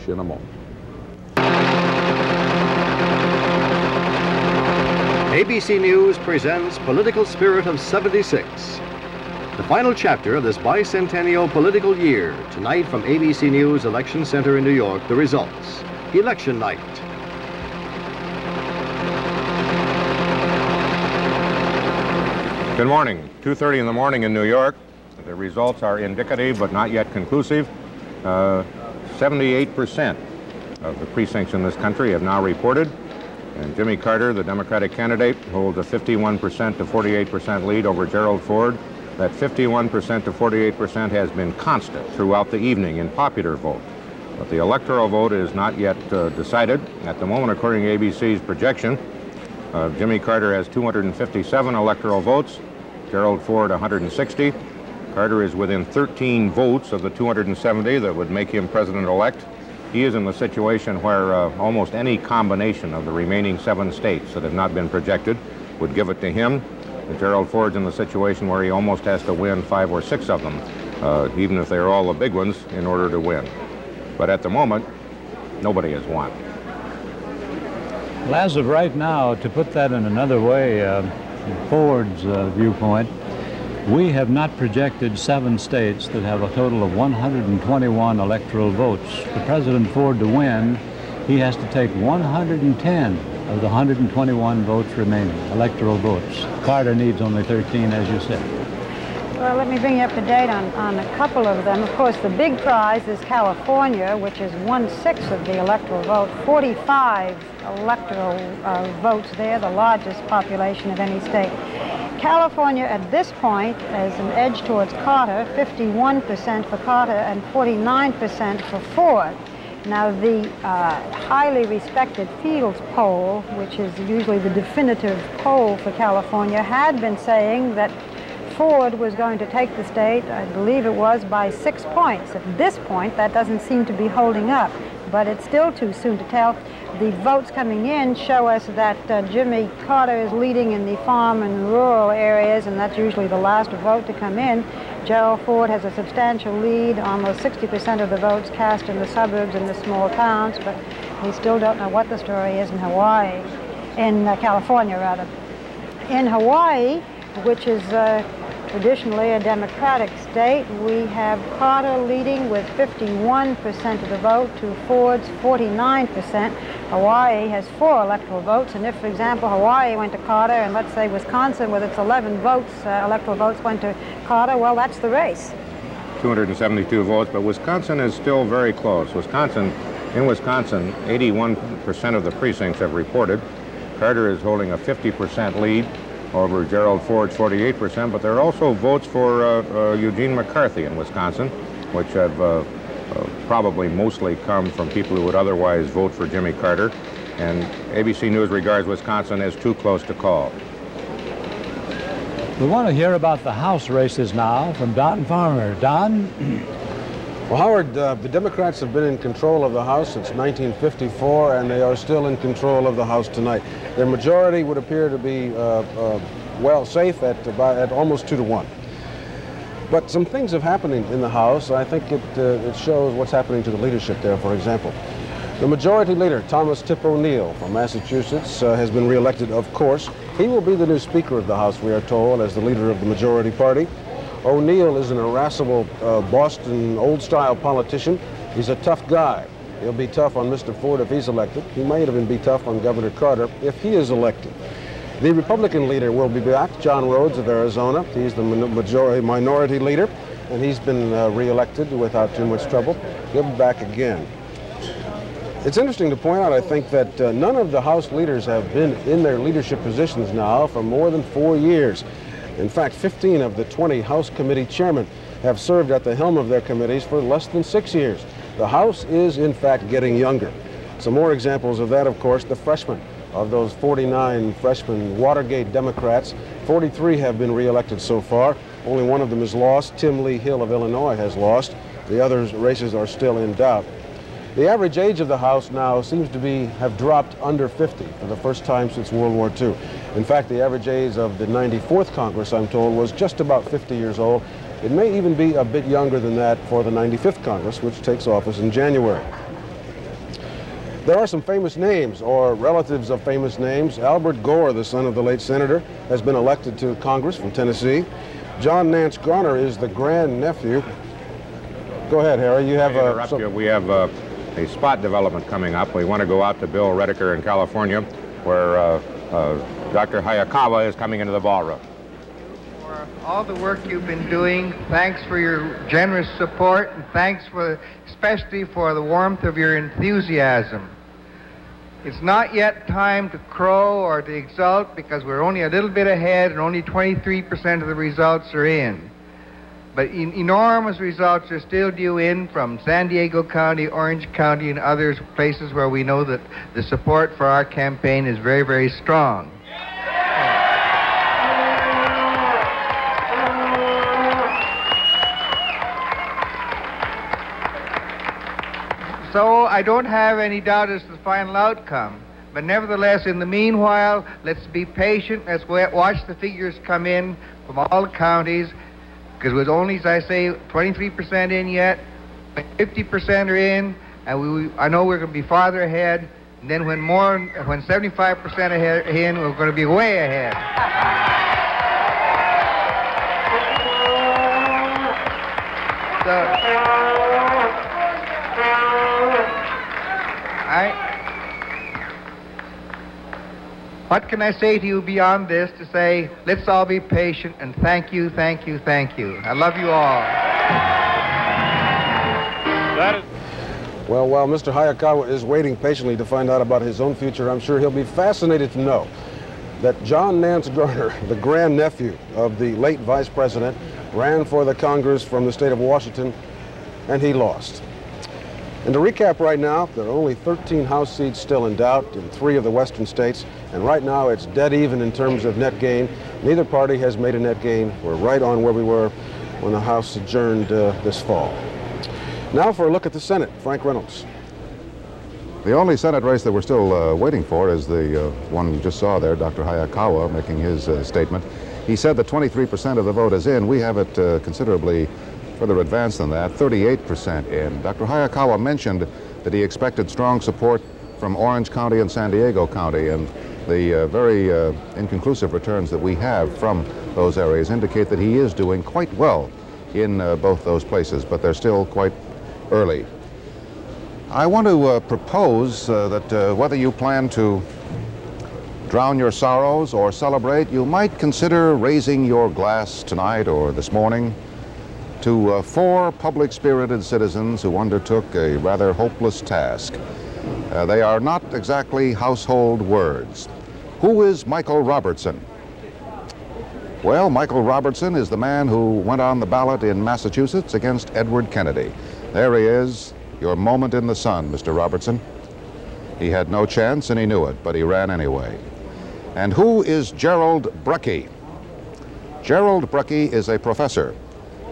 in a moment. ABC News presents Political Spirit of '76. The final chapter of this bicentennial political year. Tonight from ABC News Election Center in New York, the results. Election night. Good morning. 2:30 in the morning in New York. The results are indicative but not yet conclusive. 78% of the precincts in this country have now reported. And Jimmy Carter, the Democratic candidate, holds a 51% to 48% lead over Gerald Ford. That 51% to 48% has been constant throughout the evening in popular vote. But the electoral vote is not yet decided. At the moment, according to ABC's projection, Jimmy Carter has 257 electoral votes, Gerald Ford 160. Carter is within 13 votes of the 270 that would make him president-elect. He is in the situation where almost any combination of the remaining 7 states that have not been projected would give it to him. And Gerald Ford's in the situation where he almost has to win 5 or 6 of them, even if they're all the big ones, in order to win. But at the moment, nobody has won. Well, as of right now, to put that in another way, Ford's viewpoint, we have not projected 7 states that have a total of 121 electoral votes. For President Ford to win, he has to take 110 of the 121 votes remaining, electoral votes. Carter needs only 13, as you said. Well, let me bring you up to date on a couple of them. Of course, the big prize is California, which is 1/6 of the electoral vote, 45 electoral votes there, the largest population of any state. California at this point has an edge towards Carter, 51% for Carter and 49% for Ford. Now, the highly respected Fields poll, which is usually the definitive poll for California, had been saying that Ford was going to take the state, I believe it was, by 6 points. At this point, that doesn't seem to be holding up, but it's still too soon to tell. The votes coming in show us that Jimmy Carter is leading in the farm and rural areas, and that's usually the last vote to come in. Gerald Ford has a substantial lead, almost 60% of the votes cast in the suburbs and the small towns, but we still don't know what the story is in Hawaii, in California rather. In Hawaii, which is traditionally a Democratic state, we have Carter leading with 51% of the vote to Ford's 49%. Hawaii has 4 electoral votes, and if, for example, Hawaii went to Carter, and let's say Wisconsin with its 11 votes, electoral votes went to Carter, well, that's the race. 272 votes, but Wisconsin is still very close. In Wisconsin, 81% of the precincts have reported. Carter is holding a 50% lead over Gerald Ford's 48%, but there are also votes for Eugene McCarthy in Wisconsin, which have probably mostly come from people who would otherwise vote for Jimmy Carter, and ABC News regards Wisconsin as too close to call. We want to hear about the House races now from Don Farmer. Don? Well, Howard, the Democrats have been in control of the House since 1954, and they are still in control of the House tonight. Their majority would appear to be, well, safe at almost 2-1. But some things have happened in the House. I think it shows what's happening to the leadership there, for example. The majority leader, Thomas Tip O'Neill from Massachusetts, has been reelected, of course. He will be the new Speaker of the House, we are told, as the leader of the majority party. O'Neill is an irascible Boston old-style politician. He's a tough guy. He'll be tough on Mr. Ford if he's elected. He might even be tough on Governor Carter if he is elected. The Republican leader will be back, John Rhodes of Arizona. He's the minority leader, and he's been reelected without too much trouble. He'll be back again. It's interesting to point out, I think, that none of the House leaders have been in their leadership positions now for more than 4 years. In fact, 15 of the 20 House committee chairmen have served at the helm of their committees for less than 6 years. The House is, in fact, getting younger. Some more examples of that, of course, the freshmen. Of those 49 freshman Watergate Democrats, 43 have been reelected so far. Only one of them is lost. Tim Lee Hill of Illinois has lost. The other races are still in doubt. The average age of the House now seems to have dropped under 50 for the first time since World War II. In fact, the average age of the 94th Congress, I'm told, was just about 50 years old. It may even be a bit younger than that for the 95th Congress, which takes office in January. There are some famous names, or relatives of famous names. Albert Gore, the son of the late senator, has been elected to Congress from Tennessee. John Nance Garner is the grandnephew. Go ahead, Harry. You have We have a spot development coming up. We want to go out to Bill Redeker in California, where Dr. Hayakawa is coming into the ballroom. For all the work you've been doing, thanks for your generous support, and thanks especially for the warmth of your enthusiasm. It's not yet time to crow or to exult because we're only a little bit ahead and only 23% of the results are in. But enormous results are still due in from San Diego County, Orange County, and other places where we know that the support for our campaign is very, very strong. So I don't have any doubt as to the final outcome. But nevertheless, in the meanwhile, let's be patient. Let's watch the figures come in from all the counties, because with only, as I say, 23% in yet, 50% are in, and I know we're going to be farther ahead. And then when 75% ahead in, we're going to be way ahead. What can I say to you beyond this to say, let's all be patient, and thank you, thank you, thank you. I love you all. Well, while Mr. Hayakawa is waiting patiently to find out about his own future, I'm sure he'll be fascinated to know that John Nance Garner, the grandnephew of the late Vice President, ran for the Congress from the state of Washington, and he lost. And to recap right now, there are only 13 House seats still in doubt in 3 of the western states, and right now it's dead even in terms of net gain. Neither party has made a net gain. We're right on where we were when the House adjourned this fall. Now for a look at the Senate. Frank Reynolds. The only Senate race that we're still waiting for is the one you just saw there, Dr. Hayakawa making his statement. He said that 23% of the vote is in. We have it considerably further advanced than that, 38% in. Dr. Hayakawa mentioned that he expected strong support from Orange County and San Diego County, and the very inconclusive returns that we have from those areas indicate that he is doing quite well in both those places, but they're still quite early. I want to propose that whether you plan to drown your sorrows or celebrate, you might consider raising your glass tonight or this morning to 4 public-spirited citizens who undertook a rather hopeless task. They are not exactly household words. Who is Michael Robertson? Well, Michael Robertson is the man who went on the ballot in Massachusetts against Edward Kennedy. There he is, your moment in the sun, Mr. Robertson. He had no chance and he knew it, but he ran anyway. And who is Gerald Brecki? Gerald Brecki is a professor.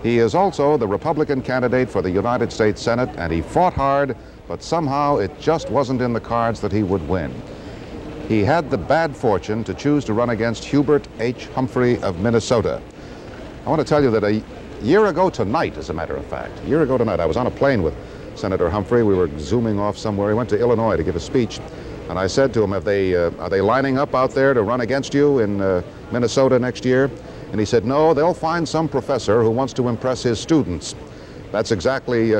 He is also the Republican candidate for the United States Senate, and he fought hard, but somehow it just wasn't in the cards that he would win. He had the bad fortune to choose to run against Hubert H. Humphrey of Minnesota. I want to tell you that a year ago tonight, as a matter of fact, a year ago tonight, I was on a plane with Senator Humphrey. We were zooming off somewhere. He went to Illinois to give a speech, and I said to him, are they lining up out there to run against you in Minnesota next year? And he said, no, they'll find some professor who wants to impress his students. That's exactly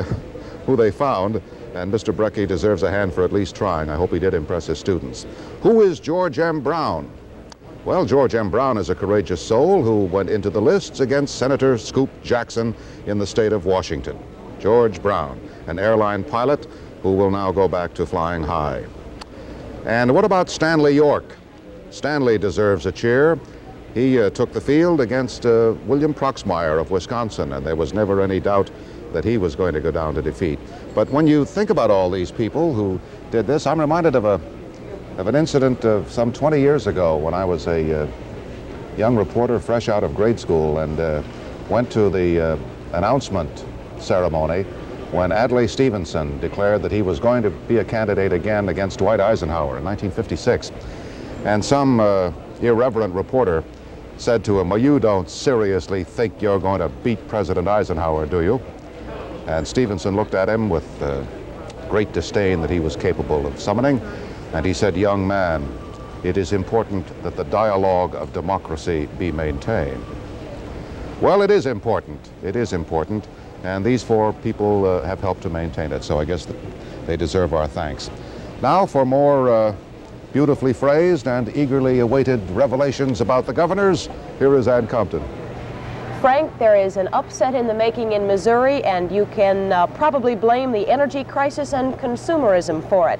who they found, and Mr. Brecki deserves a hand for at least trying. I hope he did impress his students. Who is George M. Brown? Well, George M. Brown is a courageous soul who went into the lists against Senator Scoop Jackson in the state of Washington. George Brown, an airline pilot who will now go back to flying high. And what about Stanley York? Stanley deserves a cheer. He took the field against William Proxmire of Wisconsin, and there was never any doubt that he was going to go down to defeat. But when you think about all these people who did this, I'm reminded of an incident of some 20 years ago when I was a young reporter fresh out of grade school and went to the announcement ceremony when Adlai Stevenson declared that he was going to be a candidate again against Dwight Eisenhower in 1956. And some irreverent reporter said to him, well, you don't seriously think you're going to beat President Eisenhower, do you? And Stevenson looked at him with great disdain that he was capable of summoning. And he said, "Young man, it is important that the dialogue of democracy be maintained." Well, it is important. It is important. And these four people have helped to maintain it. So I guess they deserve our thanks. Now for more beautifully phrased and eagerly awaited revelations about the governors, here is Ann Compton. Frank, there is an upset in the making in Missouri, and you can probably blame the energy crisis and consumerism for it.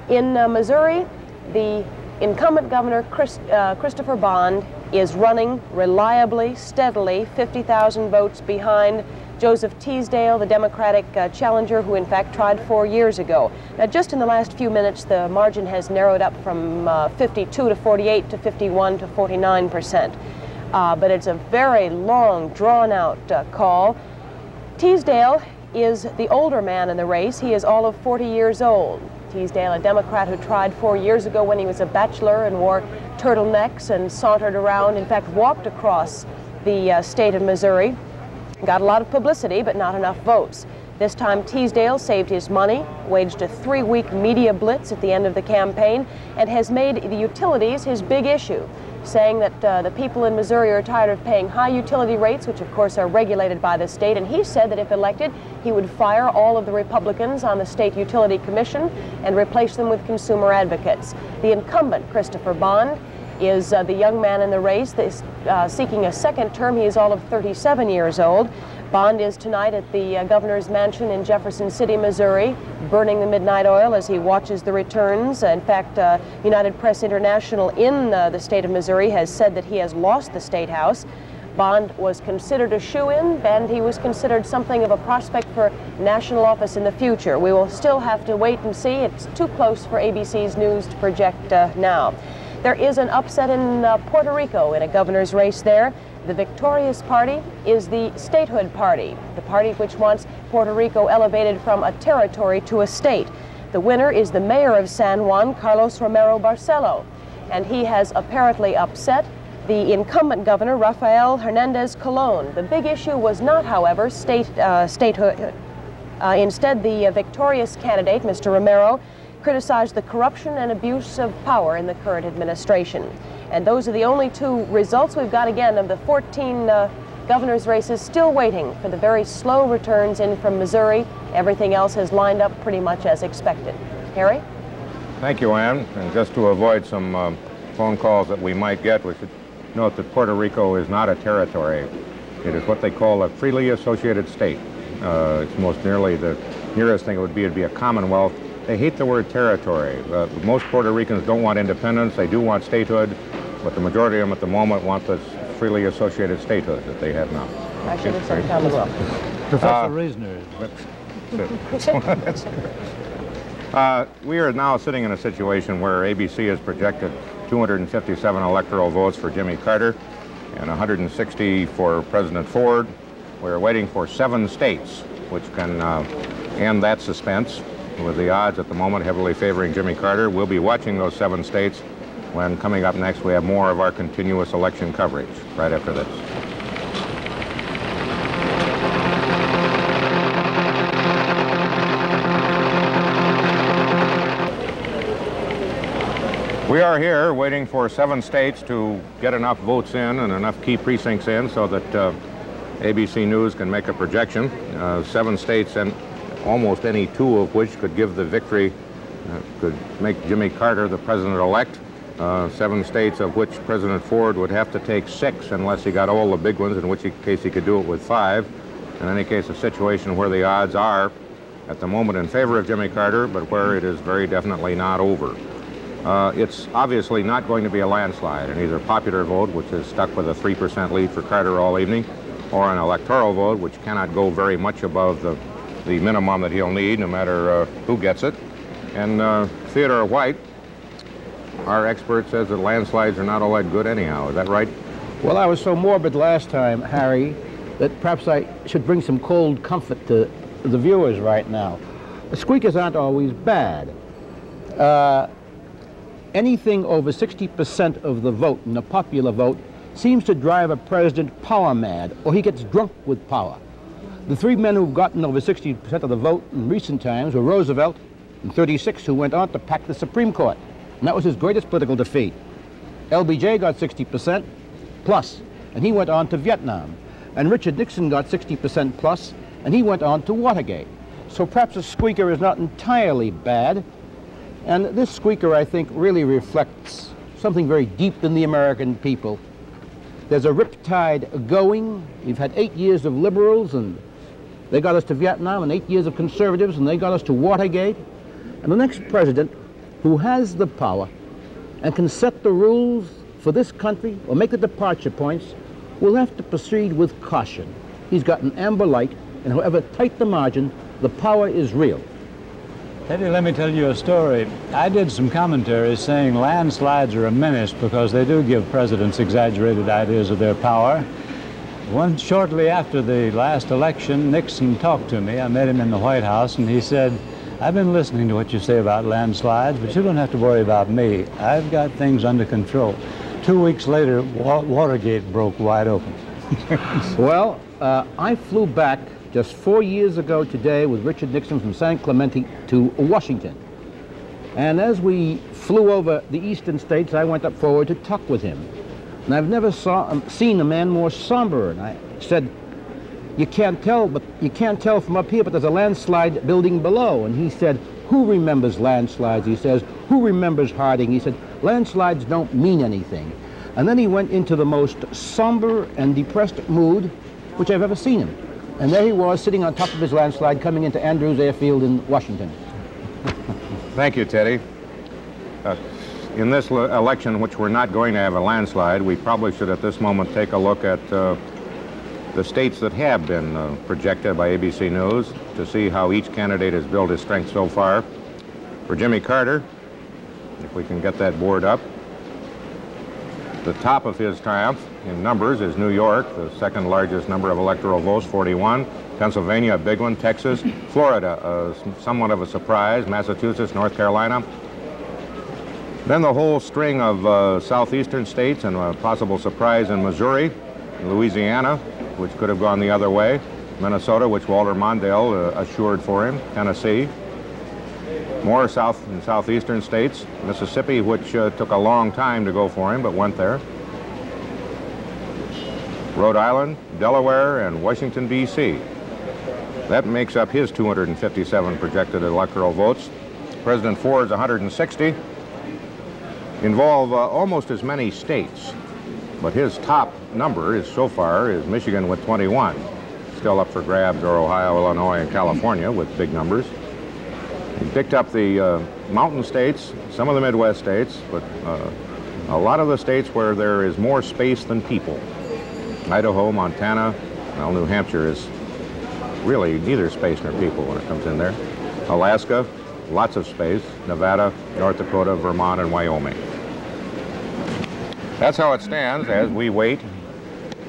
In Missouri, the incumbent governor, Christopher Bond, is running reliably, steadily, 50,000 votes behind Joseph Teasdale, the Democratic challenger, who in fact tried 4 years ago. Now, just in the last few minutes, the margin has narrowed up from 52 to 48 to 51 to 49%. But it's a very long, drawn-out call. Teasdale is the older man in the race. He is all of 40 years old. Teasdale, a Democrat who tried 4 years ago when he was a bachelor and wore turtlenecks and sauntered around, in fact, walked across the state of Missouri. Got a lot of publicity, but not enough votes. This time, Teasdale saved his money, waged a 3-week media blitz at the end of the campaign, and has made the utilities his big issue, saying that the people in Missouri are tired of paying high utility rates, which of course are regulated by the state, and he said that if elected, he would fire all of the Republicans on the State Utility Commission and replace them with consumer advocates. The incumbent, Christopher Bond, is the young man in the race seeking a second term. He is all of 37 years old. Bond is tonight at the governor's mansion in Jefferson City, Missouri, burning the midnight oil as he watches the returns. In fact, United Press International in the state of Missouri has said that he has lost the State House. Bond was considered a shoo-in, and he was considered something of a prospect for national office in the future. We will still have to wait and see. It's too close for ABC's News to project now. There is an upset in Puerto Rico in a governor's race there. The victorious party is the Statehood Party, the party which wants Puerto Rico elevated from a territory to a state. The winner is the mayor of San Juan, Carlos Romero Barcelo, and he has apparently upset the incumbent governor, Rafael Hernandez Colon. The big issue was not, however, statehood. Instead, the victorious candidate, Mr. Romero, criticized the corruption and abuse of power in the current administration. And those are the only two results we've got, again, of the 14 governor's races, still waiting for the very slow returns in from Missouri. Everything else has lined up pretty much as expected. Harry? Thank you, Ann. And just to avoid some phone calls that we might get, we should note that Puerto Rico is not a territory. It is what they call a freely associated state. It's most nearly the nearest thing it would be a commonwealth. They hate the word territory. Most Puerto Ricans don't want independence. They do want statehood, but the majority of them at the moment want this freely associated statehood that they have now. I should have said Commonwealth. Professor Reasoner. We are now sitting in a situation where ABC has projected 257 electoral votes for Jimmy Carter and 160 for President Ford. We're waiting for 7 states, which can end that suspense, with the odds at the moment heavily favoring Jimmy Carter. We'll be watching those 7 states when, coming up next, we have more of our continuous election coverage right after this. We are here waiting for 7 states to get enough votes in and enough key precincts in so that ABC News can make a projection. 7 states, and almost any 2 of which could give the victory, could make Jimmy Carter the president-elect. 7 states of which President Ford would have to take 6 unless he got all the big ones, in which case he could do it with 5. In any case, a situation where the odds are at the moment in favor of Jimmy Carter, but where it is very definitely not over. It's obviously not going to be a landslide in either popular vote, which is stuck with a 3% lead for Carter all evening, or an electoral vote, which cannot go very much above the minimum that he'll need, no matter who gets it. And Theodore White, our expert, says that landslides are not all that good anyhow. Is that right? Well, I was so morbid last time, Harry, that perhaps I should bring some cold comfort to the viewers right now. The squeakers aren't always bad. Anything over 60% of the vote in the popular vote seems to drive a president power mad, or he gets drunk with power. The three men who've gotten over 60% of the vote in recent times were Roosevelt in '36, who went on to pack the Supreme Court. And that was his greatest political defeat. LBJ got 60% plus, and he went on to Vietnam. And Richard Nixon got 60% plus, and he went on to Watergate. So perhaps a squeaker is not entirely bad. And this squeaker, I think, really reflects something very deep in the American people. There's a riptide going. We've had 8 years of liberals, and they got us to Vietnam, and 8 years of conservatives, and they got us to Watergate. And the next president who has the power and can set the rules for this country or make the departure points will have to proceed with caution. He's got an amber light, and however tight the margin, the power is real. Teddy, let me tell you a story. I did some commentaries saying landslides are a menace because they do give presidents exaggerated ideas of their power. Shortly after the last election, Nixon talked to me. I met him in the White House, and he said, "I've been listening to what you say about landslides, but you don't have to worry about me. I've got things under control." 2 weeks later, Watergate broke wide open. Well, I flew back just 4 years ago today with Richard Nixon from San Clemente to Washington. And as we flew over the eastern states, I went up forward to talk with him. And I've never seen a man more somber. And I said, you can't tell from up here, but there's a landslide building below. And he said, who remembers landslides? He says, who remembers Harding? He said, landslides don't mean anything. And then he went into the most somber and depressed mood which I've ever seen him. And there he was, sitting on top of his landslide, coming into Andrews Airfield in Washington. Thank you, Teddy. In this election, which we're not going to have a landslide, we probably should at this moment take a look at the states that have been projected by ABC News to see how each candidate has built his strength so far. For Jimmy Carter, if we can get that board up, the top of his triumph in numbers is New York, the second largest number of electoral votes, 41. Pennsylvania, a big one. Texas. Florida, somewhat of a surprise. Massachusetts, North Carolina. Then the whole string of southeastern states and a possible surprise in Missouri, Louisiana, which could have gone the other way. Minnesota, which Walter Mondale assured for him. Tennessee. More south and southeastern states. Mississippi, which took a long time to go for him, but went there. Rhode Island, Delaware, and Washington, D.C. That makes up his 257 projected electoral votes. President Ford's 160 involve almost as many states, but his top number is so far is Michigan with 21. Still up for grabs are Ohio, Illinois, and California with big numbers. He picked up the mountain states, some of the Midwest states, but a lot of the states where there is more space than people. Idaho, Montana, well, New Hampshire is really neither space nor people when it comes in there. Alaska, lots of space. Nevada, North Dakota, Vermont, and Wyoming. That's how it stands as we wait.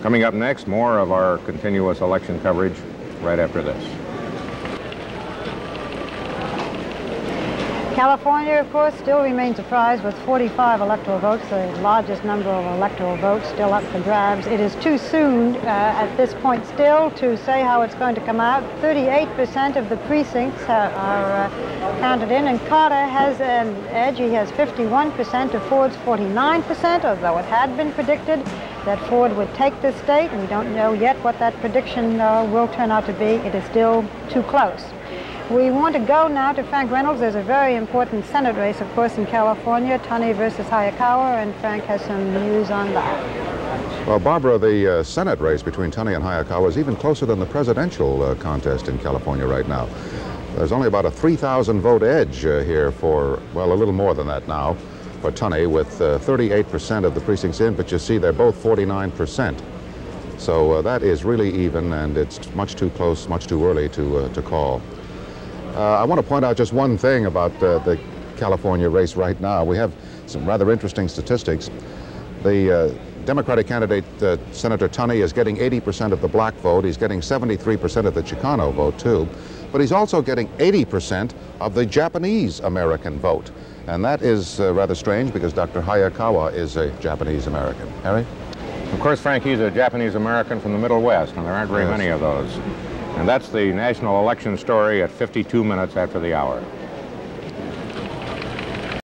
Coming up next, more of our continuous election coverage right after this. California, of course, still remains a prize with 45 electoral votes, the largest number of electoral votes still up for grabs. It is too soon at this point still to say how it's going to come out. 38% of the precincts are counted in, and Carter has an edge. He has 51% to Ford's 49%, although it had been predicted that Ford would take this state. We don't know yet what that prediction will turn out to be. It is still too close. We want to go now to Frank Reynolds. There's a very important Senate race, of course, in California, Tunney versus Hayakawa, and Frank has some news on that. Well, Barbara, the Senate race between Tunney and Hayakawa is even closer than the presidential contest in California right now. There's only about a 3,000 vote edge here for, well, a little more than that now for Tunney, with 38% of the precincts in, but you see they're both 49%. So that is really even, and it's much too close, much too early to call. I want to point out just one thing about the California race right now. We have some rather interesting statistics. The Democratic candidate, Senator Tunney, is getting 80% of the black vote. He's getting 73% of the Chicano vote, too. But he's also getting 80% of the Japanese American vote. And that is rather strange because Dr. Hayakawa is a Japanese American. Harry? Of course, Frank, he's a Japanese American from the Middle West, and there aren't very many of those. And that's the national election story at 52 minutes after the hour.